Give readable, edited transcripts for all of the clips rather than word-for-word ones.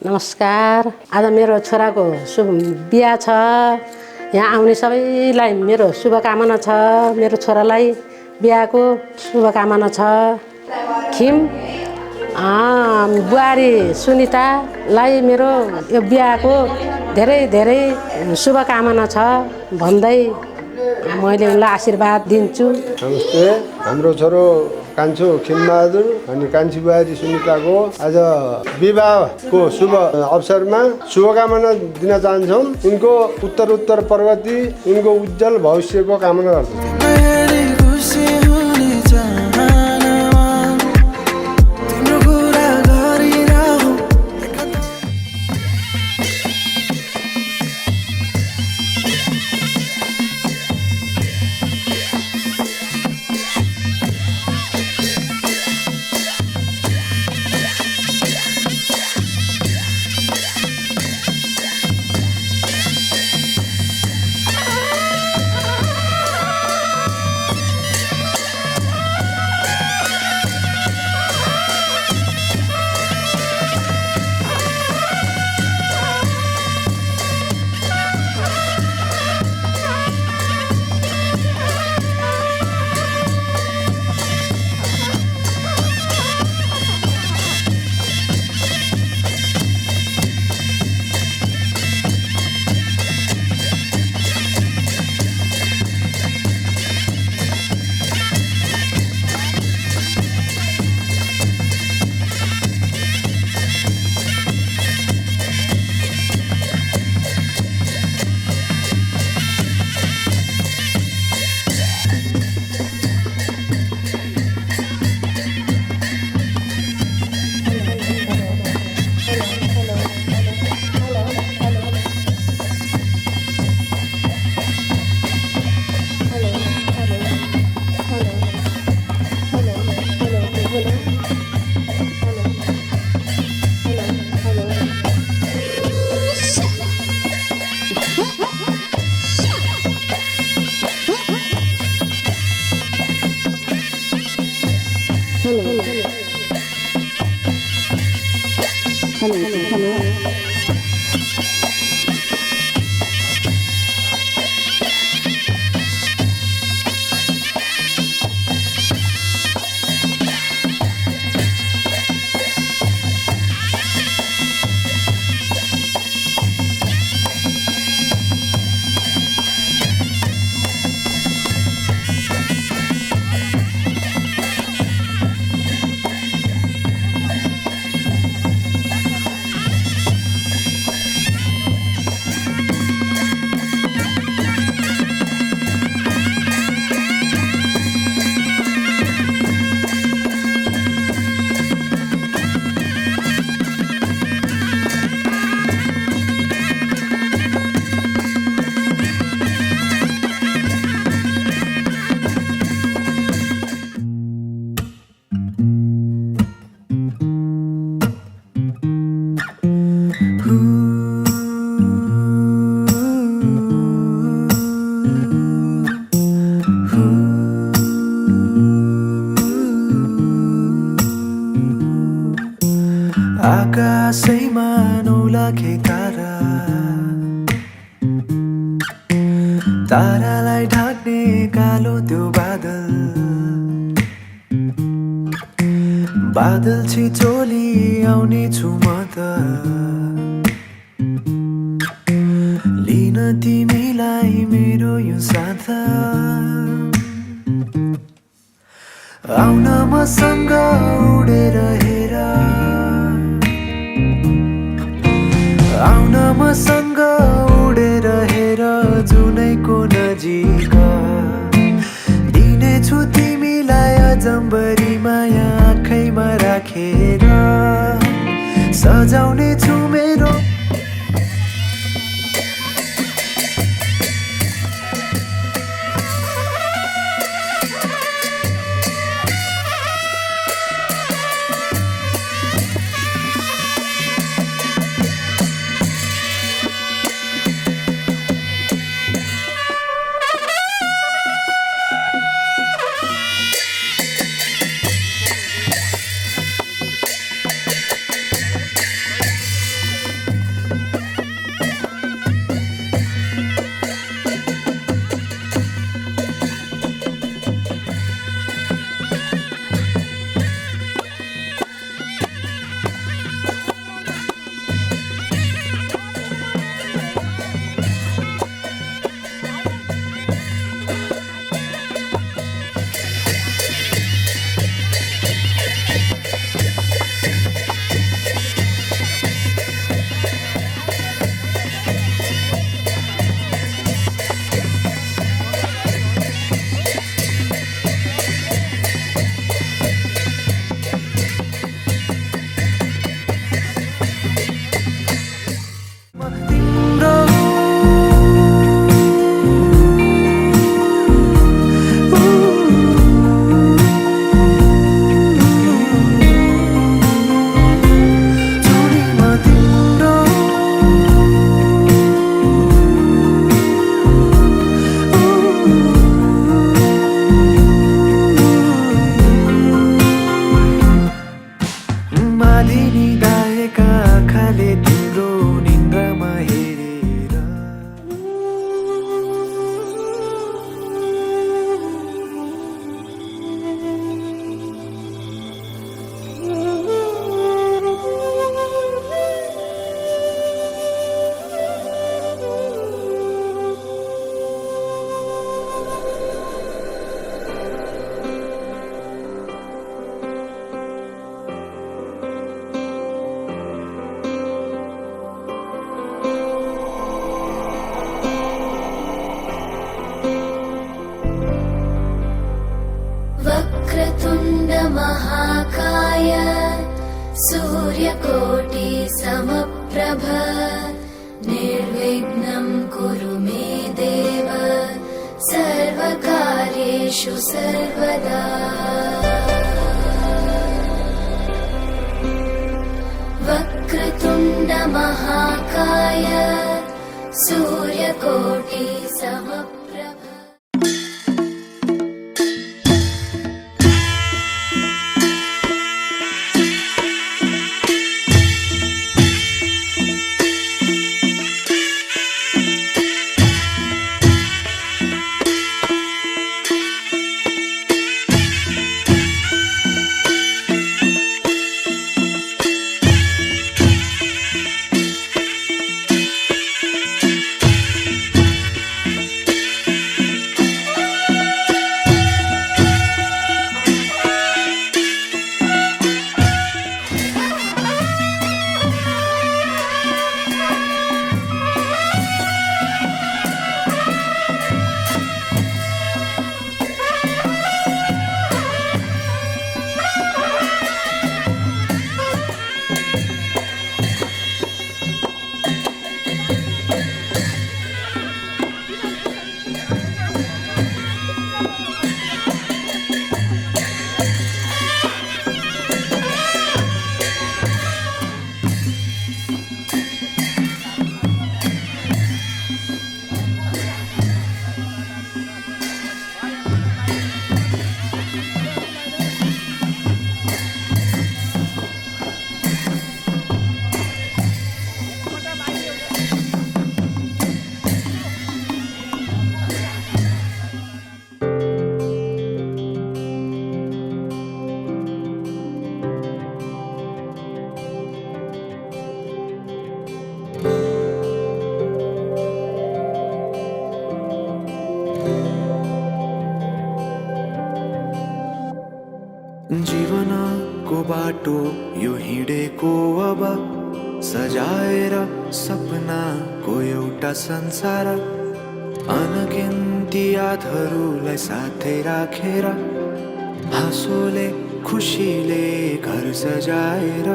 नमस्कार। आज मेरो छोराको शुभ बिहा छ। यहाँ आउने सबैलाई मेरो शुभकामना छ। मेरो छोरालाई बिहाको शुभकामना छ। खिम बुहारी सुनितालाई मेरो यो बिहाको धेरै धेरै शुभकामना छ भन्दै मैले उनलाई आशीर्वाद दिन्छु। नमस्ते। हाम्रो छोरो कान्छो खिमबहादुर अनि कान्छी बुहारी सुनिताको आज विवाहको शुभ अवसरमा शुभकामना दिन चाहन्छौँ। उनको उत्तर प्रगति, उनको उज्जवल भविष्यको कामना गर्छौँ। आकाशैमा 9 लाखे तारा तारालाई ढाक्ने कालो त्यो बादल बादल छिचोली आउने छु म त लिन तिमीलाई मेरो यो साथ आउन मसँग उडेर हेर आउन मसँग उडेर हेर जुनैको नजिक दिनेछु तिमीलाई अजम्बरी माया आँखैमा राखेर सजाउने छु मेरो मालिनी दाएका आँखाले तिम्रो निन्द्रामा हेरेर वक्रतुण्ड महाकाय सूर्यकोटि समप्रभ निर्विघ्नं कुरु मे देव सर्वकार्येषु सर्वदा वक्रतुण्ड महाकाय सूर्यकोटि समप्रभ जीवनको बाटो यो हिँडेको अब सजाएर सपनाको एउटा संसार अनगिन्ती यादहरूलाई साथै राखेर हाँसोले खुसीले घर सजाएर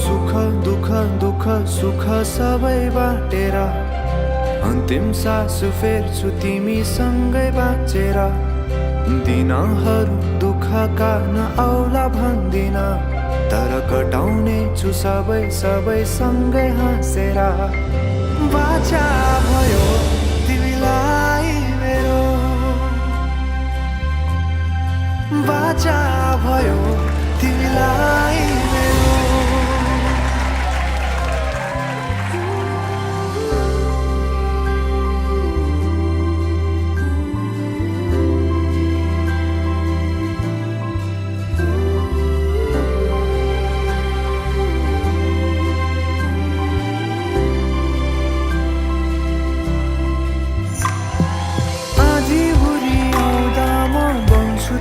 सुख दुःख दुःख सुख सबै बाटेर अन्तिम सास फेर्छु तिमीसँगै बाँचेर दिनहरू दुःखका नआउला भन्दिन तर कटाउने छु सबै सबै सँगै हाँसेर बाचा भयो तिमीलाई मेरो बाचा भयो तिमीलाई मेरो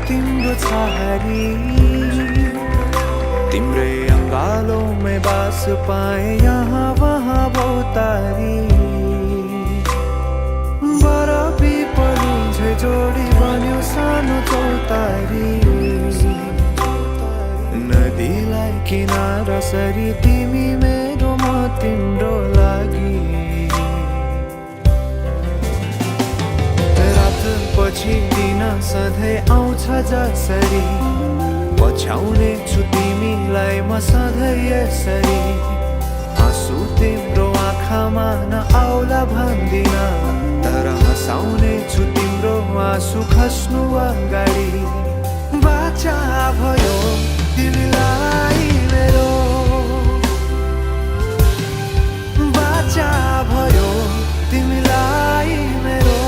तिम्रो छहारी तिम्रै अङ्गालोमै बास पाए यहाँ वहाँ बहुतारी बरफी पनि झै जोडी बन्यो सानो चौतारी नदीलाई किनारा सरी तिमी मेरो म तिम्रो लागि पछि दिन सधैँ आउँछ जसरी पछ्याउने छु तिमीलाई म सधैँ यसरी आँसु तिम्रो आँखामा नआउला भन्दिन तर हँसाउने छु तिम्रो आँसु खस्नु अगाडि बाचा भयो तिमीलाई मेरो बाचा भयो तिमीलाई मेरो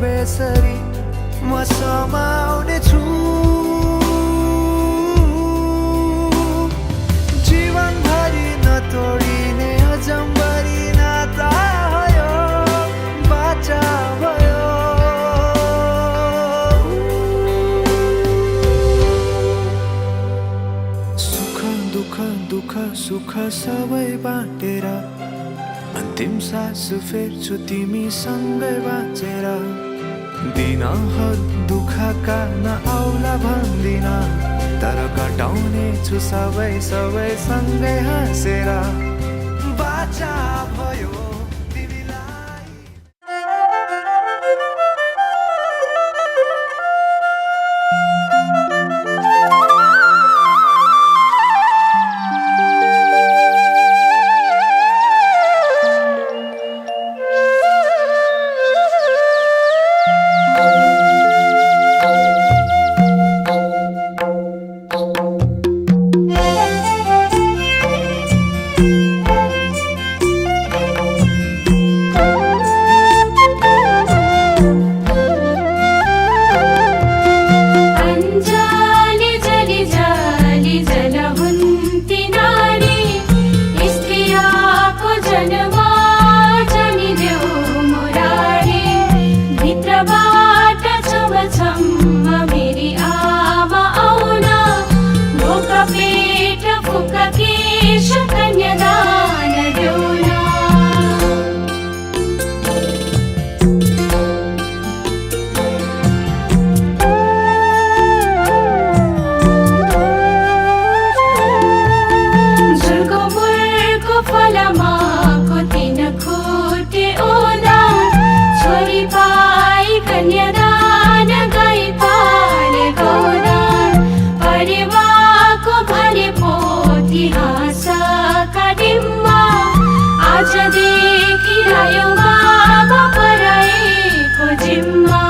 बेसरी म समाउने छु जीवनभरि नतोडिने अजम्बरी नाता भयो बाचा भयो सुख दुःख दुःख सुख सबै बाटेर अन्तिम सास फेर्छु तिमीसँगै बाँचेर दिनहरू दुःखका नआउला भन्दिन तर कटाउने छु सबै सबै सँगै हाँसेर बाचा भयो इतिहासका डिम्बा आज देखिरह्यो बाबा पराएको जिम्मा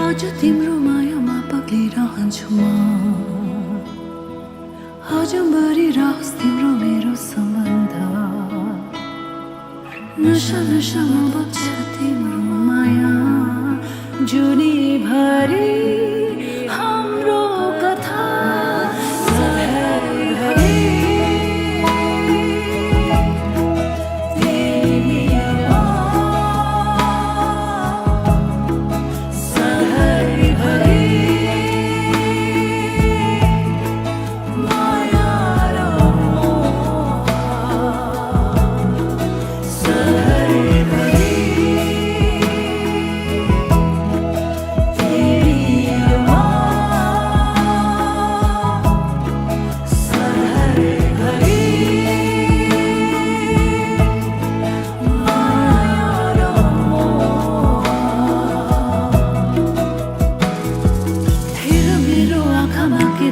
आज तिम्रो मायामा पग्लिरहन्छु म अझम्बरी रहोस् तिम्रो मेरो सम्बन्ध नशा नशामा बग्छ तिम्रो माया जुनीभरि हाम्रो कथा सधैँभरि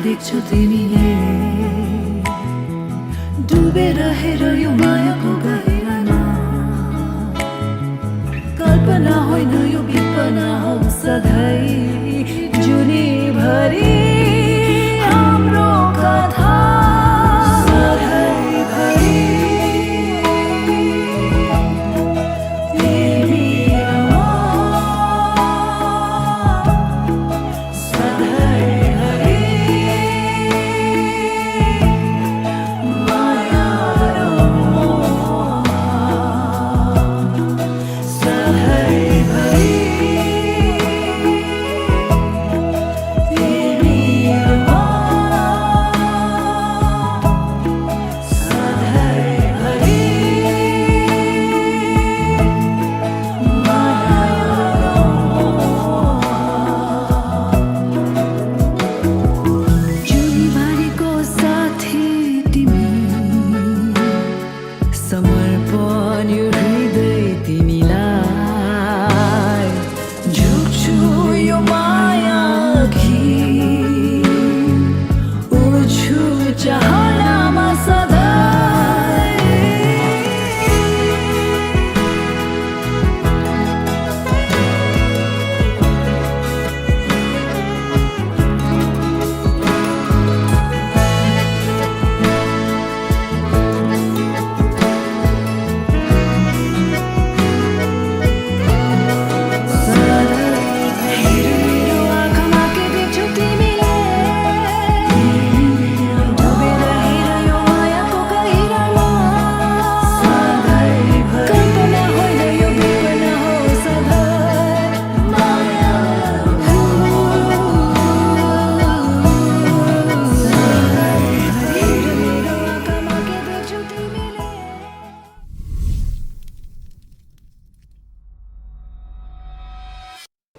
देख्छौ तिमीले डुबेर हेर यो मायाको गहिरामा कल्पना होइन यो विपना हो सधैँ जुनीभरि हाम्रो कथा सधैँभरि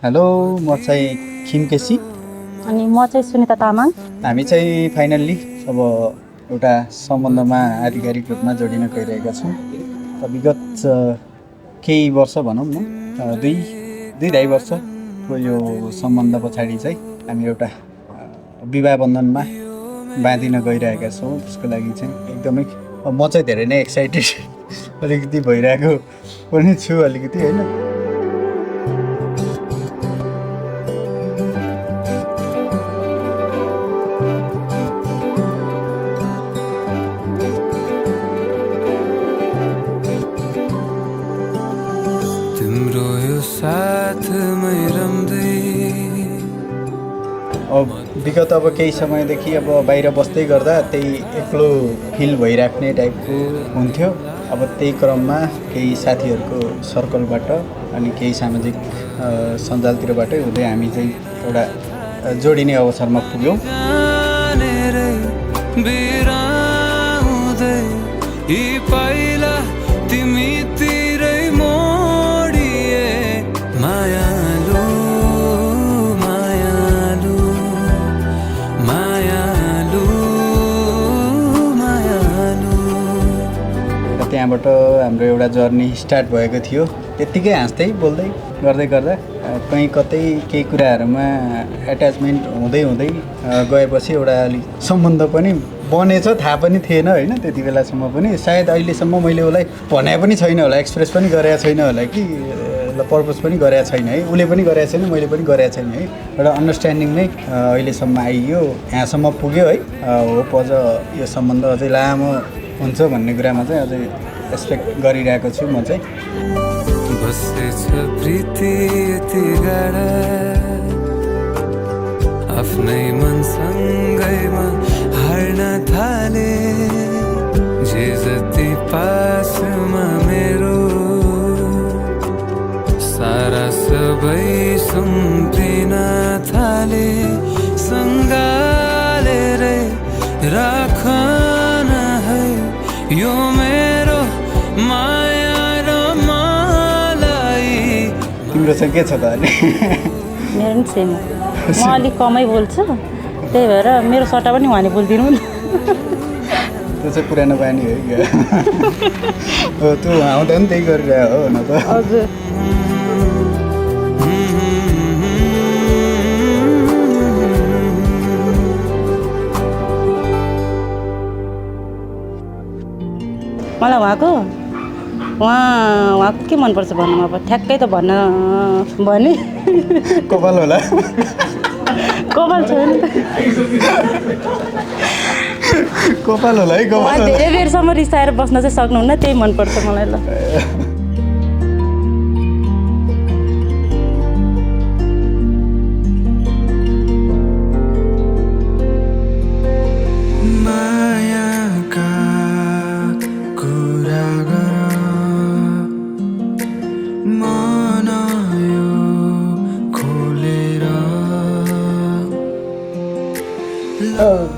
हेलो म चाहिँ खिम केसी अनि म चाहिँ सुनिता तामाङ। हामी चाहिँ फाइनल्ली अब एउटा सम्बन्धमा आधिकारिक रूपमा जोडिन गइरहेका छौँ। विगत केही वर्ष भनौँ न 2-2.5 वर्षको यो सम्बन्ध पछाडि चाहिँ हामी एउटा विवाह बन्धनमा बाँधिन गइरहेका छौँ। त्यसको लागि चाहिँ एकदमै म चाहिँ धेरै नै एक्साइटेड अलिकति भइरहेको पनि छु अलिकति होइन। तिम्रो यो साथमै रम्दै अब विगत केही समयदेखि बाहिर बस्दै गर्दा त्यही एक्लो फिल भइराख्ने टाइपको हुन्थ्यो। त्यही क्रममा केही साथीहरूको सर्कलबाट अनि केही सामाजिक सञ्जालतिरबाटै हुँदै हामी चाहिँ एउटा जोडिने अवसरमा पुग्यौँ। त्यहाँबाट हाम्रो एउटा जर्नी स्टार्ट भएको थियो। त्यत्तिकै हाँस्दै बोल्दै गर्दै गर्दा कहीँ कतै केही कुराहरूमा एट्याचमेन्ट हुँदै हुँदै गएपछि एउटा अलिक सम्बन्ध पनि बनेछ थाहा पनि थिएन होइन। त्यति बेलासम्म पनि सायद अहिलेसम्म मैले उसलाई भने पनि छैन होला, एक्सप्रेस पनि गरेको छैन होला कि पर्पोज पनि गरेको छैन है, उसले पनि गरेको छैन, मैले पनि गरेको छैन है। एउटा अन्डरस्ट्यान्डिङ नै अहिलेसम्म आइयो, यहाँसम्म पुग्यो है। होप अझ यो सम्बन्ध अझै लामो हुन्छ भन्ने कुरामा चाहिँ अझै एक्सपेक्ट गरिरहेको छु म चाहिँ। बसेछ प्रीति यति गाढा आफ्नै मनसँगैमा हार्न थाले जे जति पासमा मेरो सारा सबै सुम्पिन थाले सँगालेरै राखन है यो मेरो माया र मलाई। तिम्रो चाहिँ के छ त अहिले? मेरो पनि सेम हो, म अलिक कमै बोल्छु, त्यही भएर मेरो सट्टा पनि उहाँले बोलिदिनु नि। त्यो चाहिँ पुरानो बानी हो क्या। हो तँ आउँदा पनि त्यही गरिरह हो न त। हजुर मलाई उहाँको के मनपर्छ भन्नु अब ठ्याक्कै त भन्न भने कपाल होला। कपाल छैन कपाल होला है। उहाँ धेरै बेरसम्म रिसाएर बस्न चाहिँ सक्नुहुन्न, त्यही मनपर्छ मलाई। ल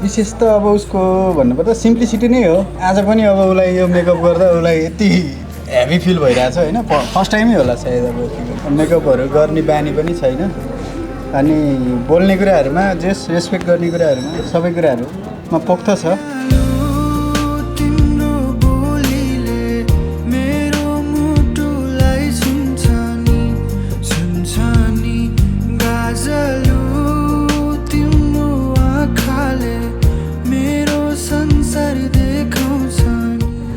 विशेष त उसको भन्नुपर्दा सिम्प्लिसिटी नै हो। आज पनि उसलाई यो मेकअप गर्दा उसलाई यति हेभी फिल भइरहेछ होइन। फर्स्ट टाइमै होला सायद मेकअपहरू गर्ने बानी पनि छैन। अनि बोल्ने कुराहरूमा जस रेस्पेक्ट गर्ने कुराहरूमा सबै कुराहरूमा पोख्त छ।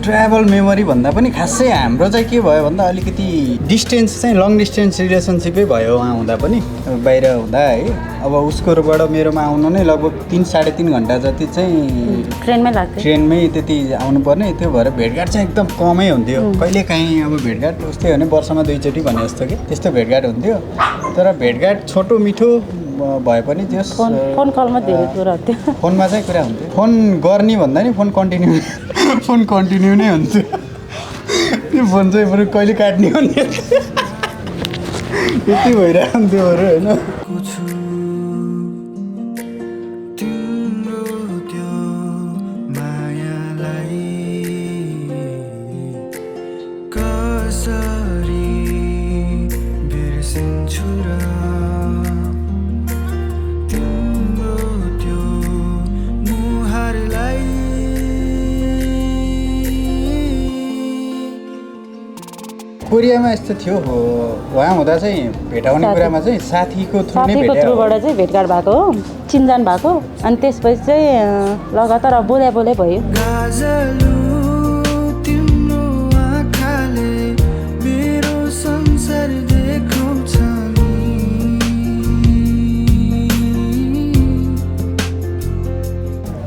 ट्राभल मेमोरी भन्दा पनि खासै हाम्रो चाहिँ के भयो भन्दा अलिकति डिस्टेन्स चाहिँ लङ डिस्टेन्स रिलेसनसिपै भयो उहाँ हुँदा पनि बाहिर हुँदा है। उसकोबाट मेरोमा आउनु नै लगभग 3-3.5 घन्टा जति चाहिँ ट्रेनमै त्यति आउनुपर्ने। त्यो भएर भेटघाट चाहिँ एकदम कमै हुन्थ्यो। कहिले काहीँ भेटघाट उस्तै हो भने वर्षमा 2 चोटि भने जस्तो कि त्यस्तो भेटघाट हुन्थ्यो। तर भेटघाट छोटो मिठो भए पनि त्यस फोन कलमा धेरै कुरा हुन्थ्यो। फोनमा चाहिँ कुरा हुन्थ्यो। फोन गर्ने भन्दा नि फोन कन्टिन्यू नै हुन्थ्यो। त्यो फोन चाहिँ बरु कहिले काट्ने भन्ने यति भइरहन्थ्यो बरु होइन। कोरियामा यस्तो थियो उहाँ हुँदा चाहिँ भेटाउने कुरामा चाहिँ साथीको थ्रु नै साथीको भेट्यो थ्रुबाट चाहिँ भेटघाट भएको हो, चिनजान भएको। अनि त्यसपछि चाहिँ लगातार अब बोल्या भयो। गाजलु तिम्रो आँखाले मेरो संसार देखाउँछ नि।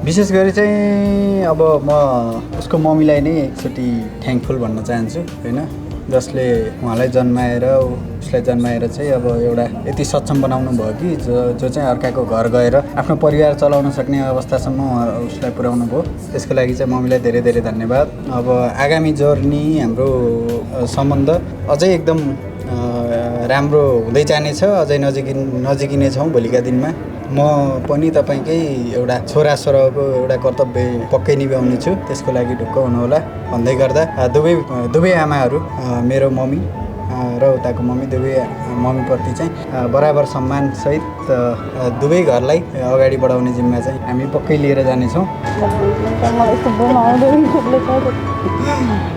विशेष गरी चाहिँ अब म उसको मम्मीलाई नै एकचोटि थ्याङ्कफुल भन्न चाहन्छु होइन, जसले उहाँलाई जन्माएर उसलाई जन्माएर चाहिँ अब एउटा यति सक्षम बनाउनु भयो कि जो चाहिँ अर्काको घर गएर आफ्नो परिवार चलाउन सक्ने अवस्थासम्म उसलाई पुर्याउनु भयो। त्यसको लागि चाहिँ मम्मीलाई धेरै धेरै धन्यवाद। अब आगामी जर्नी हाम्रो सम्बन्ध अझै एकदम राम्रो हुँदै जानेछ, अझै नजिकिने छौँ भोलिका दिनमा। म पनि तपाईँकै एउटा छोराको एउटा कर्तव्य पक्कै निभाउने छु, त्यसको लागि ढुक्क हुनुहोला भन्दै गर्दा दुवै आमाहरू मेरो मम्मी र उताको मम्मी दुवै मम्मीप्रति चाहिँ बराबर सम्मानसहित दुवै घरलाई अगाडि बढाउने जिम्मा चाहिँ हामी पक्कै लिएर जानेछौँ।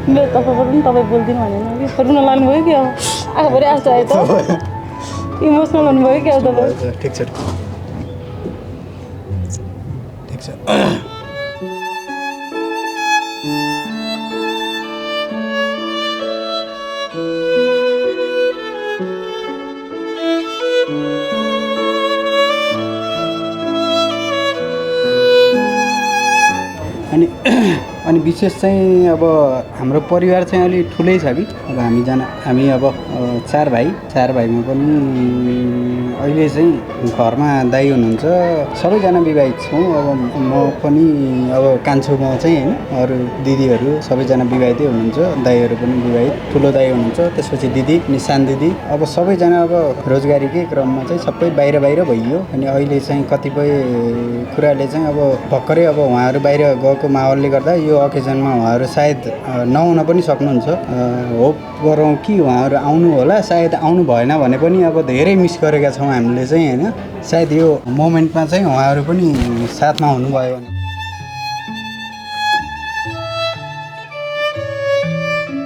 मेरो तर्फबाट पनि तपाईँ बोलिदिनु भनेन कि रुन लाग्नुभयो कि अब आफूभरि आएको आयो त इमोसनल हुनुभयो कि अब तपाईँ। ठिक छ ठिक छ। अनि विशेष चाहिँ अब हाम्रो परिवार चाहिँ अलि ठुलै छ कि अब हामी अब चार भाइमा पनि अहिले चाहिँ घरमा दाइ हुनुहुन्छ, सबैजना विवाहित छौँ। अब म पनि अब कान्छो म चाहिँ होइन, अरू दिदीहरू सबैजना विवाहितै हुनुहुन्छ, दाइहरू पनि विवाहित, ठुलो दाइ हुनुहुन्छ, त्यसपछि दिदी अनि सानो दिदी। अब सबैजना अब रोजगारीकै क्रममा चाहिँ सबै बाहिर भइयो। अनि अहिले चाहिँ कतिपय कुराले चाहिँ अब भर्खरै अब उहाँहरू बाहिर गएको माहौलले गर्दा यो अकेजनमा उहाँहरू सायद नआउन पनि सक्नुहुन्छ। होप गरौँ कि उहाँहरू आउनु होला, सायद आउनु भएन भने पनि अब धेरै मिस गरेका छौँ हामीले चाहिँ होइन। सायद यो मोमेन्टमा चाहिँ उहाँहरू पनि साथमा हुनुभयो भने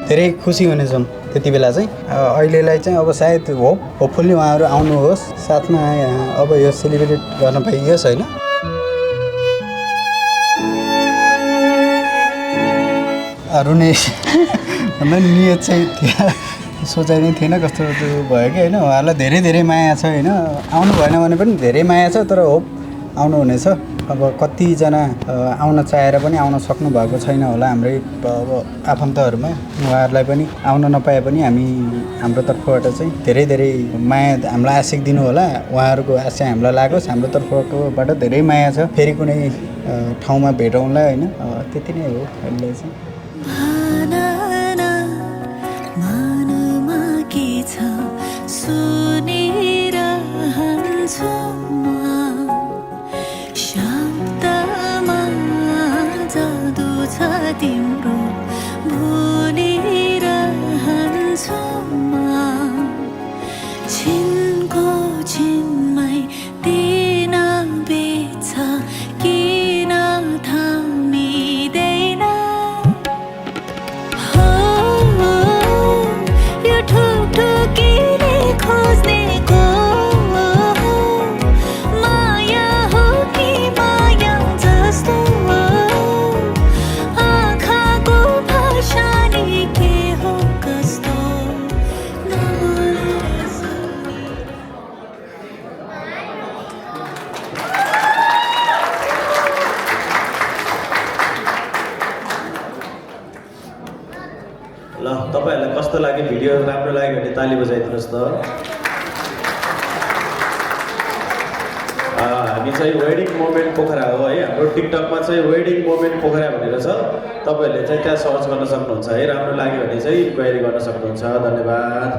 धेरै खुसी हुनेछौँ त्यति बेला चाहिँ। अहिलेलाई चाहिँ अब सायद होपफुल्ली उहाँहरू आउनुहोस्, साथमा अब यो सेलिब्रेट गर्न पाइयोस् होइन। रुने भन्दा नियत चाहिँ सोचाइ नै थिएन, कस्तो भयो कि होइन। उहाँहरूलाई धेरै धेरै माया छ होइन, आउनु भएन भने पनि धेरै माया छ, तर होप आउनुहुनेछ। अब कतिजना आउन चाहेर पनि आउन सक्नु भएको छैन होला हाम्रै अब आफन्तहरूमा, उहाँहरूलाई पनि आउन नपाए पनि हाम्रो तर्फबाट चाहिँ धेरै धेरै माया हामीलाई आशिक दिनु होला। उहाँहरूको आशा हामीलाई लागोस्, हाम्रो तर्फबाट धेरै माया छ। फेरि कुनै ठाउँमा भेटौँला होइन, त्यति नै हो अहिले चाहिँ। तिम्रो भुलिरहन्छु म छिनको छिनमै दिन बेच्छ किन थामिँदैन हो यो ठुकठुकीले खोज्नेको माया हो कि माया जस्तो ल तपाईहरुलाई कस्तो लाग्यो भिडियो? राम्रो लाग्यो भने ताली बजाइदिनुस् त। हामी चाहिँ वेडिङ मोमेन्ट पोखरा हो है, हाम्रो टिकटकमा चाहिँ वेडिङ मोमेन्ट पोखरा भनेर छ, तपाईहरुले चाहिँ त्यहाँ सर्च गर्न सक्नुहुन्छ है। राम्रो लाग्यो भने चाहिँ क्वेरी गर्न सक्नुहुन्छ। धन्यवाद।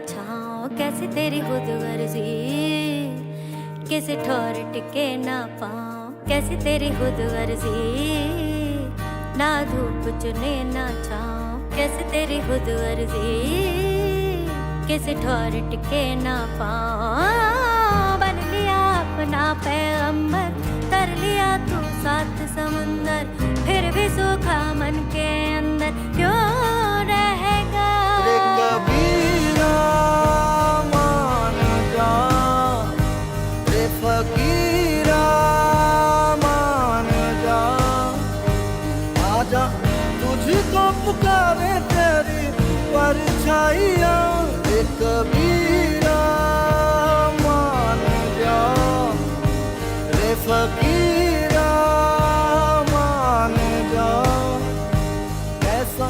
छाँव कैसे तेरी खुद गर्जी, किसी ठोर टिके ना पाँव कैसे तेरी खुद गर्जी, ना धूप चुने ना छाँव कैसे तेरी खुद गर्जी, किसी ठोर टिके ना पाँव। बन लिया अपना पैगंबर, तर लिया तू सात समंदर, फिर भी सूखा मन के अंदर क्यों रहेगा। रे कबीरा मान जा, रे फकीरा मान जा, आजा तुझको पुकारे तेरी परछाइयाँ। रे कबीरा मान जा, रे फकीरा मान जा, ऐसा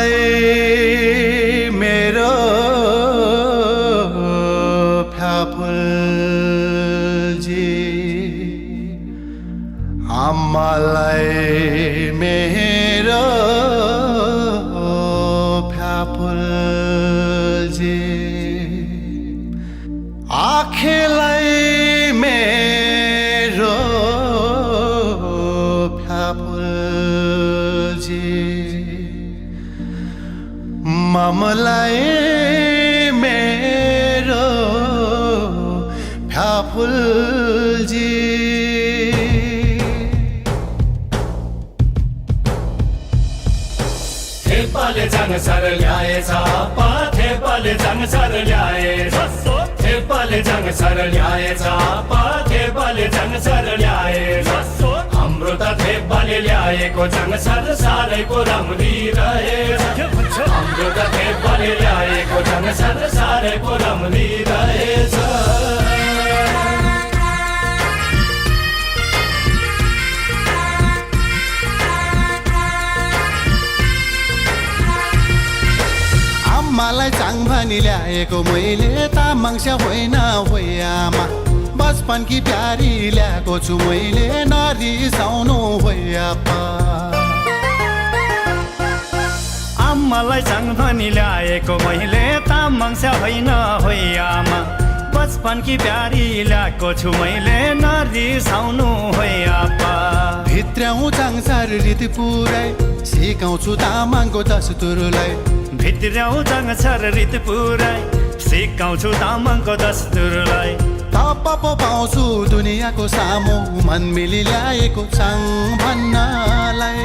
आम्मालाई मेरो फ्याफुलजी आम्मालाई मेरो फ्याफुलजी आँखेलाई मेरो फ्याफुलजी ममलाई मेरो फ्याफुलजी थेपाले जाङ सर ल्याएछ पा थेपाले जाङ सर ल्याएछ थेपाले जाङ सर ल्याएछ पा थेपाले जाङ सर ल्याएछ हाम्रो त थेपाले ल्याएको जाङ सर सारैको राम्री रहेछ हाम्रो त थेपाले ल्याएको जाङ सर सारैको राम्री रहेछ आम्मालाई चाङ भनी ल्याएको मैले तामाङस्या होइन होइ आमा बचपनकी प्यारी ल्याएको छु मैले नरिसाउनु होइ आपा आम्मालाई चाङ भनी ल्याएको मैले तामाङस्या होइन होइ आमा बचपनकी प्यारी ल्याएको छु मैले नरिसाउनु होइ आपा भित्रौँ चाङसार रीति पुरै सिकाउँछु तामाङको दस्तुरलाई भित्रौँ चाङसार रीति पुरै सिकाउँछु तामाङको दस्तुरलाई तब पो पाउँछु दुनियाँको सामु मन मिली ल्याएको चाङ भन्नलाई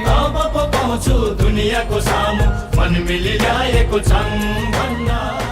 तब पो पाउँछु दुनियाँको सामु मन मिली ल्याएको चाङ भन्नलाई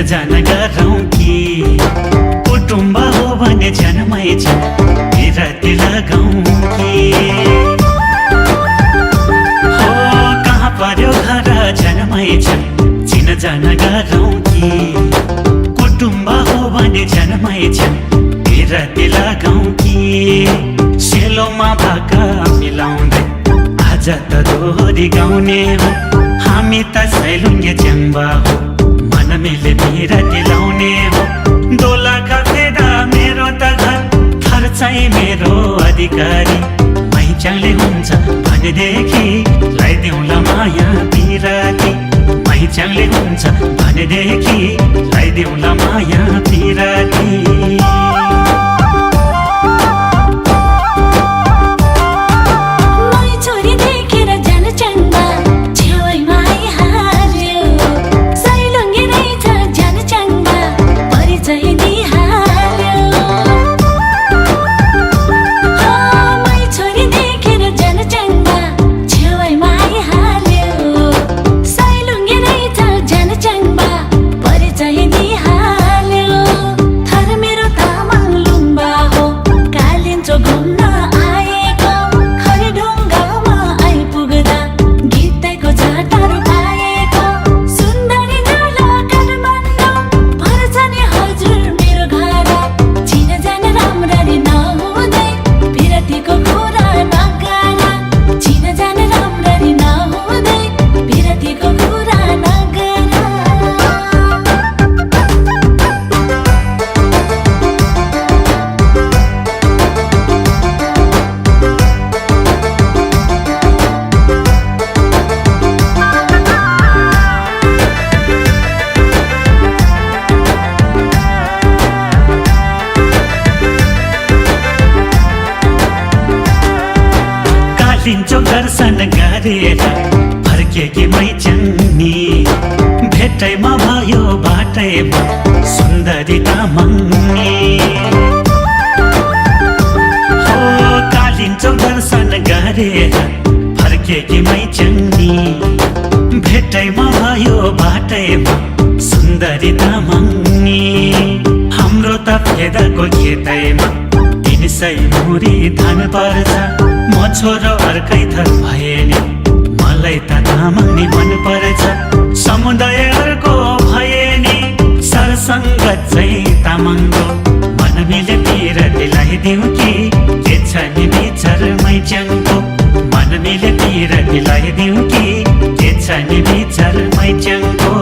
जान गरौँ कि कुटुम्ब हो भने जन्मै छ बिराती लगाउँ कि हो कहाँ पर्यो घर जन्मै छ चिन जान गरौँ कि कुटुम्ब हो भने जन्मै छ बिराती लगाउँ कि सेलोमा भाका मिलाउँदै आज त दोहोरी गाउने हो हामी त सैलुङ्गे च्याङ्बा हो मिले बिराती लाउने हो दोला खपेदा मेरो त घर खर्चै मेरो अधिकारी मैचाङले हुन्छ भनेदेखि लगाइदेऊला माया बिराती मैचाङले हुन्छ भनेदेखि लगाइदेऊला माया बिराती Dihalyo गरेर फर्केकी मैचङ्नी भेटैमा भयो बाटैमा सुन्दरी तामाङ्नी हो कालिन्चो दर्शन गरेर फर्केकी मैचङ्नी भेटैमा भयो बाटैमा सुन्दरी तामाङ्नी हाम्रो त फेदको खेतैमा 300 मुरी धान पर्छ म छोरो अर्कै थर भए नि मलाई त तामाङ्नी मन पर्छ समुदायहरूको भए नि सरसङ्गत चाहिँ तामाङको मन मिले पिर दिलाइदिउँ कि के छ नि विचार मैच्याङको मन मिले पिर दिलाइदिउँ कि के छ नि विचार मैच्याङको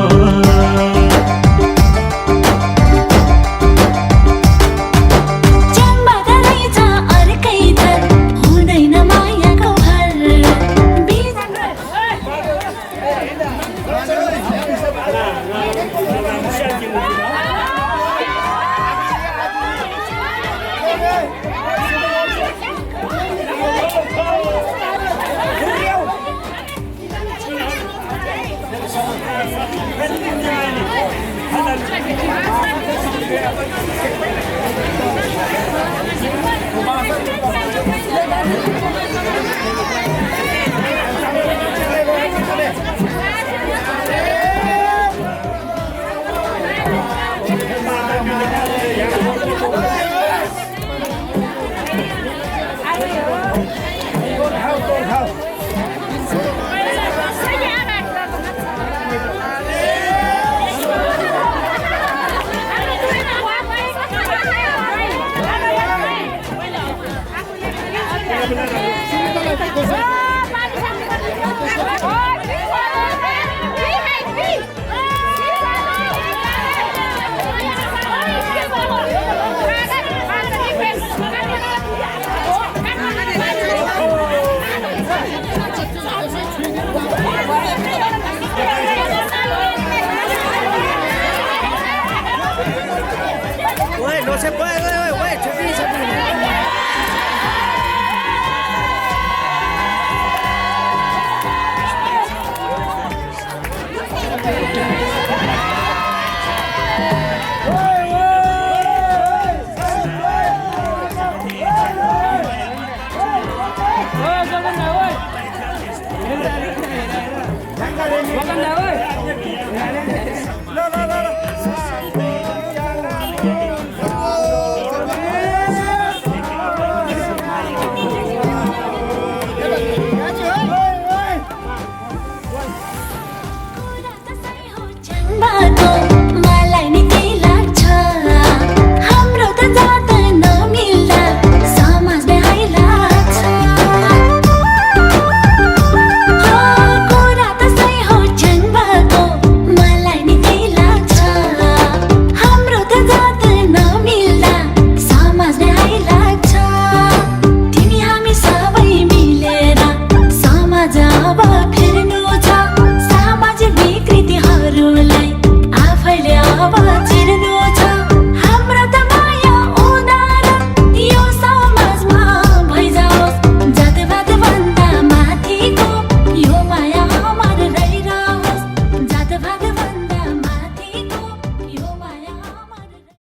no se puede, güey, chupi.